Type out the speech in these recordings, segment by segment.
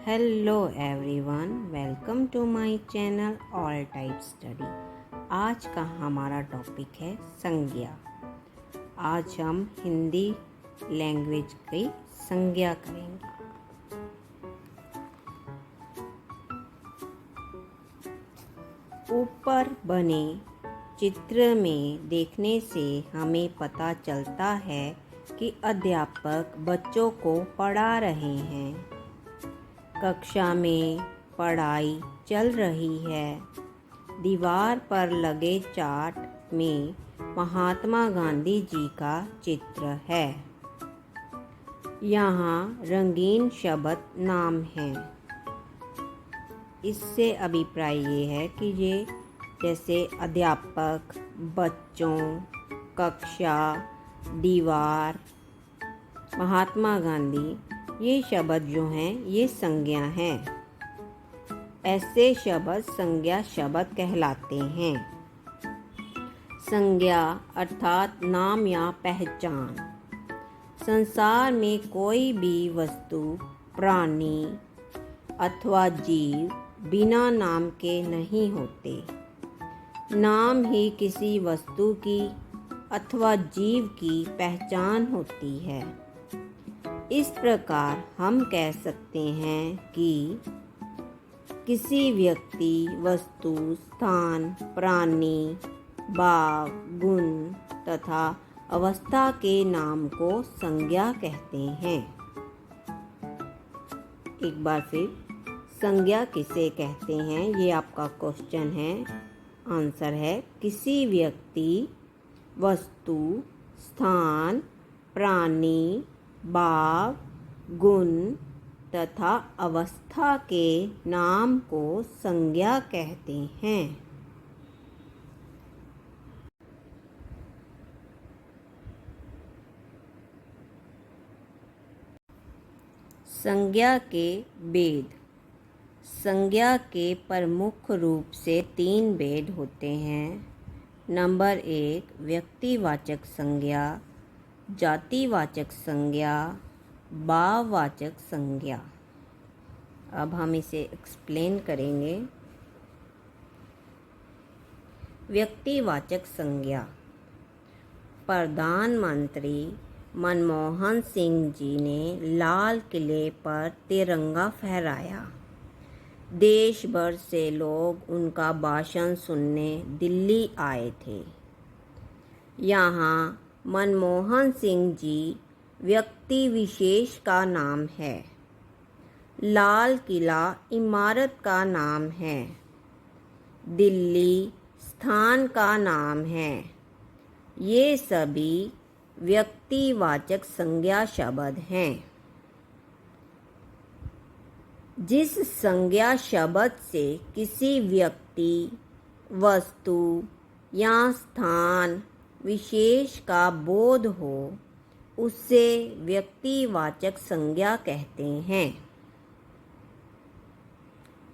Hello everyone, welcome to my channel all type study. आज का हमारा टॉपिक है संज्ञा। आज हम हिंदी लैंग्वेज की संज्ञा करेंगे। ऊपर बने चित्र में देखने से हमें पता चलता है कि अध्यापक बच्चों को पढ़ा रहे हैं। कक्षा में पढ़ाई चल रही है। दीवार पर लगे चार्ट में महात्मा गांधी जी का चित्र है। यहाँ रंगीन शब्द नाम हैं। इससे अभिप्राय ये है कि ये जैसे अध्यापक, बच्चों, कक्षा, दीवार, महात्मा गांधी, ये शब्द जो हैं ये संज्ञा हैं। ऐसे शब्द संज्ञा शब्द कहलाते हैं। संज्ञा अर्थात नाम या पहचान। संसार में कोई भी वस्तु, प्राणी अथवा जीव बिना नाम के नहीं होते। नाम ही किसी वस्तु की अथवा जीव की पहचान होती है। इस प्रकार हम कह सकते हैं कि किसी व्यक्ति, वस्तु, स्थान, प्राणी, भाव, गुण तथा अवस्था के नाम को संज्ञा कहते हैं। एक बार फिर, संज्ञा किसे कहते हैं, ये आपका क्वेश्चन है। आंसर है किसी व्यक्ति, वस्तु, स्थान, प्राणी, भाव, गुण तथा अवस्था के नाम को संज्ञा कहते हैं। संज्ञा के भेद। संज्ञा के प्रमुख रूप से 3 भेद होते हैं। नंबर 1 व्यक्तिवाचक संज्ञा, जातिवाचक संज्ञा, भाववाचक संज्ञा। अब हम इसे एक्सप्लेन करेंगे। व्यक्तिवाचक संज्ञा। प्रधानमंत्री मनमोहन सिंह जी ने लाल किले पर तिरंगा फहराया। देश भर से लोग उनका भाषण सुनने दिल्ली आए थे। यहाँ मनमोहन सिंह जी व्यक्ति विशेष का नाम है। लाल किला इमारत का नाम है। दिल्ली स्थान का नाम है। ये सभी व्यक्तिवाचक संज्ञा शब्द हैं। जिस संज्ञा शब्द से किसी व्यक्ति, वस्तु या स्थान विशेष का बोध हो, उसे व्यक्तिवाचक संज्ञा कहते हैं।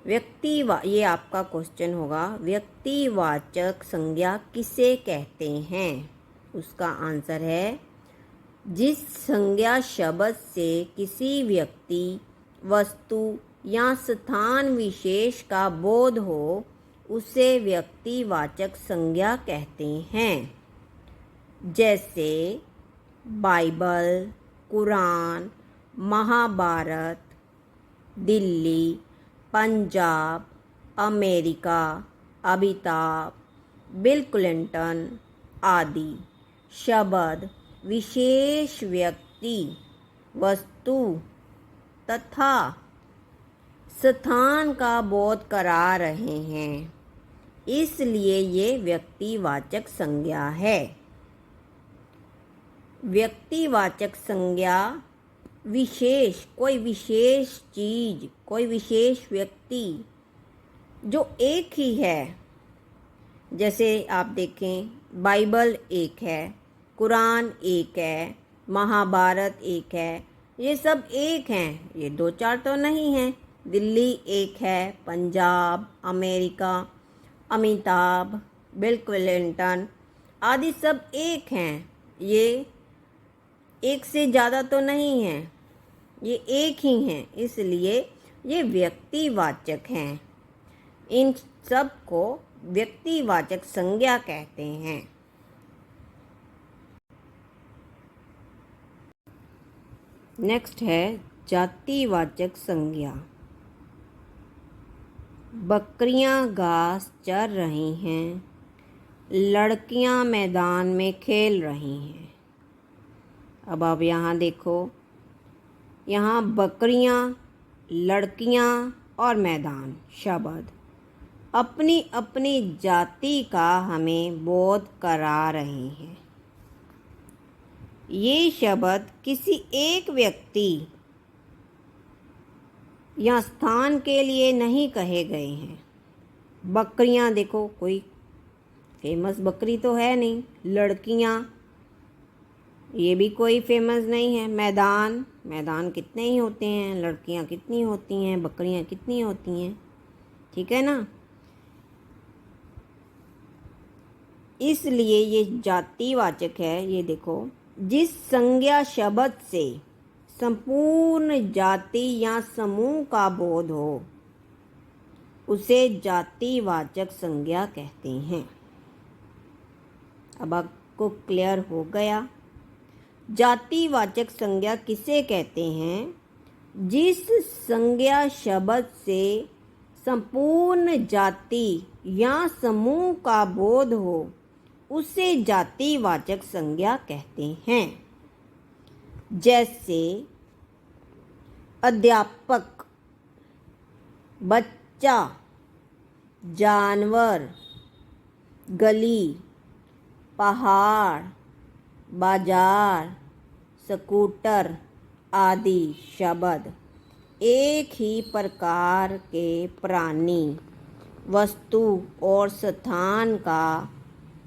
ये आपका क्वेश्चन होगा, व्यक्तिवाचक संज्ञा किसे कहते हैं? उसका आंसर है जिस संज्ञा शब्द से किसी व्यक्ति, वस्तु या स्थान विशेष का बोध हो, उसे व्यक्तिवाचक संज्ञा कहते हैं। जैसे Bible, Quran, Mahabharata, Delhi, Punjab, America, Amitabh, Bill Clinton आदि शब्द विशेष व्यक्ति, वस्तु तथा स्थान का बोध करा रहे हैं, इसलिए ये व्यक्तिवाचक संज्ञा है। व्यक्तिवाचक संज्ञा कोई विशेष चीज, कोई विशेष व्यक्ति जो एक ही है। जैसे आप देखें, बाइबल एक है, कुरान एक है, महाभारत एक है, ये सब एक हैं, ये 2-4 तो नहीं हैं। दिल्ली एक है, Punjab, America, Amitabh, Bill Clinton आदि सब एक हैं। ये एक से ज़्यादा तो नहीं हैं, ये एक ही हैं, इसलिए ये व्यक्तिवाचक हैं। इन सब को व्यक्तिवाचक संज्ञा कहते हैं। नेक्स्ट है जातिवाचक संज्ञा। बकरियां घास चर रही हैं, लड़कियां मैदान में खेल रही हैं। अब आप यहाँ देखो, यहाँ बकरियां, लड़कियां और मैदान शब्द अपनी अपनी जाति का हमें बोध करा रहे हैं। ये शब्द किसी एक व्यक्ति या स्थान के लिए नहीं कहे गए हैं। बकरियां देखो, कोई फेमस बकरी तो है नहीं। लड़कियां, ये भी कोई फेमस नहीं है। मैदान, मैदान कितने ही होते हैं, लड़कियां कितनी होती हैं, बकरियां कितनी होती हैं, ठीक है ना। इसलिए ये जातिवाचक है। ये देखो, जिस संज्ञा शब्द से संपूर्ण जाति या समूह का बोध हो उसे जातिवाचक संज्ञा कहते हैं। अब आपको क्लियर हो गया। जातिवाचक संज्ञा किसे कहते हैं? जिस संज्ञा शब्द से संपूर्ण जाति या समूह का बोध हो उसे जातिवाचक संज्ञा कहते हैं। जैसे अध्यापक, बच्चा, जानवर, गली, पहाड़, बाजार, स्कूटर आदि शब्द एक ही प्रकार के प्राणी, वस्तु और स्थान का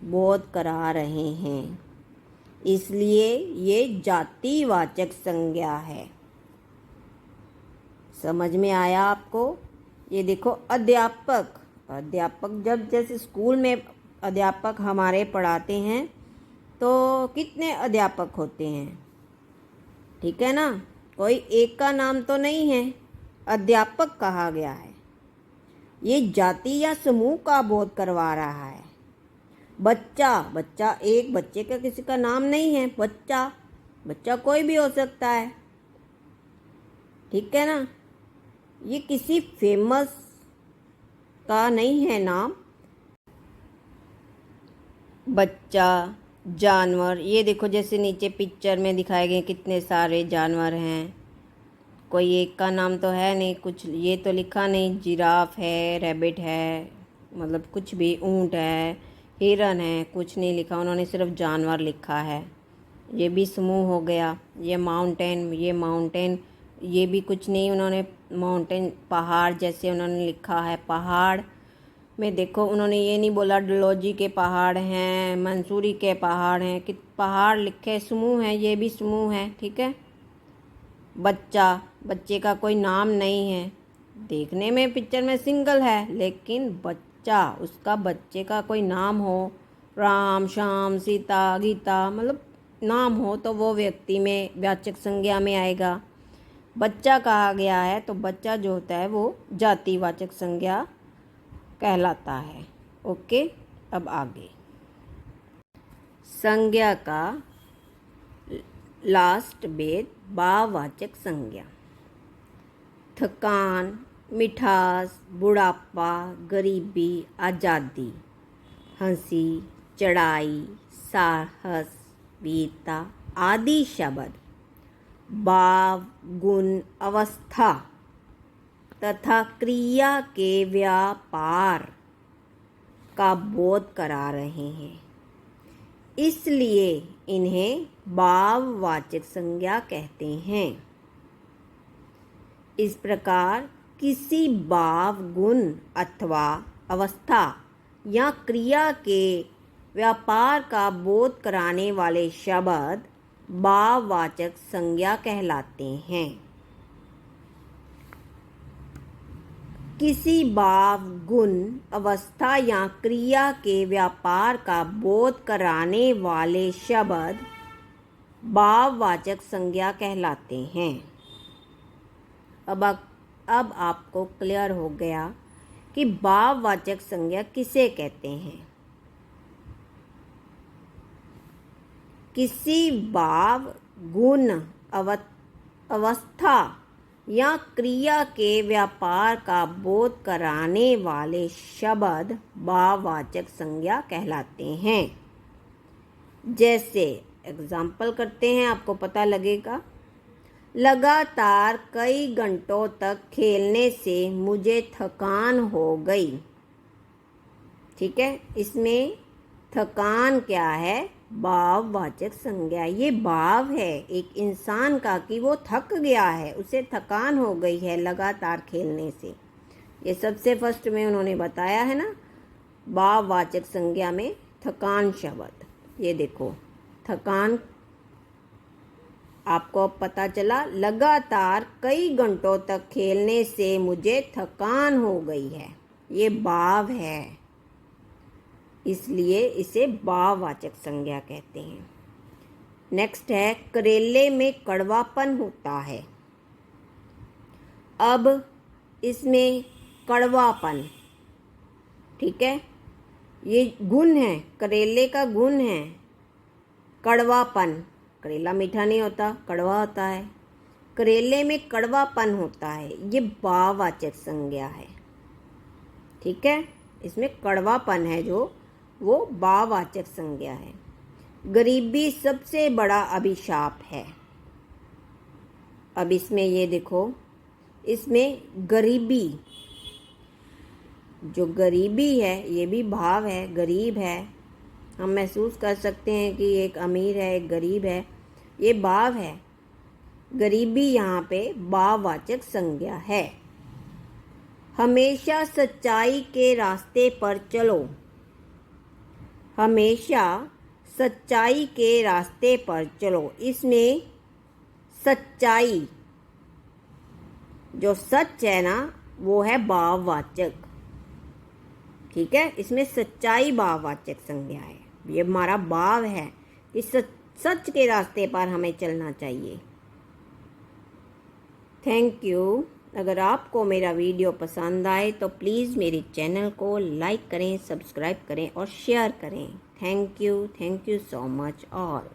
बोध करा रहे हैं। इसलिए ये जातिवाचक संज्ञा है। समझ में आया आपको? ये देखो, अध्यापक, अध्यापक जब जैसे स्कूल में अध्यापक हमारे पढ़ाते हैं तो कितने अध्यापक होते हैं, ठीक है ना। कोई एक का नाम तो नहीं है, अध्यापक कहा गया है। ये जाति या समूह का बोध करवा रहा है। बच्चा, बच्चा एक बच्चे का किसी का नाम नहीं है। बच्चा, बच्चा कोई भी हो सकता है, ठीक है ना। ये किसी फेमस का नहीं है नाम। बच्चा, जानवर, ये देखो जैसे नीचे पिक्चर में दिखाए गए कितने सारे जानवर हैं। कोई एक का नाम तो है नहीं, कुछ ये तो लिखा नहीं, जिराफ है, रैबिट है, मतलब कुछ भी, ऊंट है, हिरन है, कुछ नहीं लिखा। उन्होंने सिर्फ जानवर लिखा है। ये भी समूह हो गया। ये माउंटेन, ये माउंटेन, ये भी कुछ नहीं, उन्होंने माउंटेन, पहाड़ जैसे उन्होंने लिखा है। पहाड़ में देखो, उन्होंने ये नहीं बोला डलहौजी के पहाड़ हैं, मंसूरी के पहाड़ हैं, कि पहाड़ लिखे, समूह है, ये भी समूह है, ठीक है। बच्चा, बच्चे का कोई नाम नहीं है, देखने में पिक्चर में सिंगल है, लेकिन बच्चा, उसका बच्चे का कोई नाम हो, राम, श्याम, सीता, गीता, मतलब नाम हो तो वो व्यक्ति में वाचक संज्ञा में आएगा। बच्चा कहा गया है तो बच्चा जो होता है वो जातिवाचक संज्ञा कहलाता है। ओके, अब आगे संज्ञा का लास्ट भेद भाववाचक संज्ञा। थकान, मिठास, बुढ़ापा, गरीबी, आज़ादी, हंसी, चढ़ाई, साहस, वीरता आदि शब्द भाव, गुण, अवस्था तथा क्रिया के व्यापार का बोध करा रहे हैं। इसलिए इन्हें भाववाचक संज्ञा कहते हैं। इस प्रकार किसी भाव, गुण अथवा अवस्था या क्रिया के व्यापार का बोध कराने वाले शब्द भाववाचक संज्ञा कहलाते हैं। किसी भाव, गुण, अवस्था या क्रिया के व्यापार का बोध कराने वाले शब्द भाववाचक संज्ञा कहलाते हैं। अब अब आपको क्लियर हो गया कि भाववाचक संज्ञा किसे कहते हैं। किसी भाव, गुण, अवस्था या क्रिया के व्यापार का बोध कराने वाले शब्द भाववाचक संज्ञा कहलाते हैं। जैसे एग्जाम्पल करते हैं, आपको पता लगेगा। लगातार कई घंटों तक खेलने से मुझे थकान हो गई। ठीक है, इसमें थकान क्या है? भाववाचक संज्ञा। ये भाव है एक इंसान का कि वो थक गया है, उसे थकान हो गई है लगातार खेलने से। ये सबसे फर्स्ट में उन्होंने बताया है ना, भाववाचक संज्ञा में थकान शब्द। ये देखो, थकान आपको अब पता चला। लगातार कई घंटों तक खेलने से मुझे थकान हो गई है, ये भाव है, इसलिए इसे भाववाचक संज्ञा कहते हैं। नेक्स्ट है, करेले में कड़वापन होता है। अब इसमें कड़वापन, ठीक है, ये गुण है, करेले का गुण है कड़वापन। करेला मीठा नहीं होता, कड़वा होता है। करेले में कड़वापन होता है, ये भाववाचक संज्ञा है। ठीक है, इसमें कड़वापन है जो, वो भाववाचक संज्ञा है। गरीबी सबसे बड़ा अभिशाप है। अब इसमें ये देखो, इसमें गरीबी, जो गरीबी है ये भी भाव है, गरीब है। हम महसूस कर सकते हैं कि एक अमीर है, एक गरीब है, ये भाव है। गरीबी यहाँ पे भाववाचक संज्ञा है। हमेशा सच्चाई के रास्ते पर चलो। हमेशा सच्चाई के रास्ते पर चलो, इसमें सच्चाई, जो सच है ना, वो है भाववाचक। ठीक है, इसमें सच्चाई भाववाचक संज्ञा है। ये हमारा भाव है कि सच के रास्ते पर हमें चलना चाहिए। Thank you. अगर आपको मेरा वीडियो पसंद आए तो प्लीज़ मेरे चैनल को लाइक करें, सब्सक्राइब करें और शेयर करें। Thank you so much all.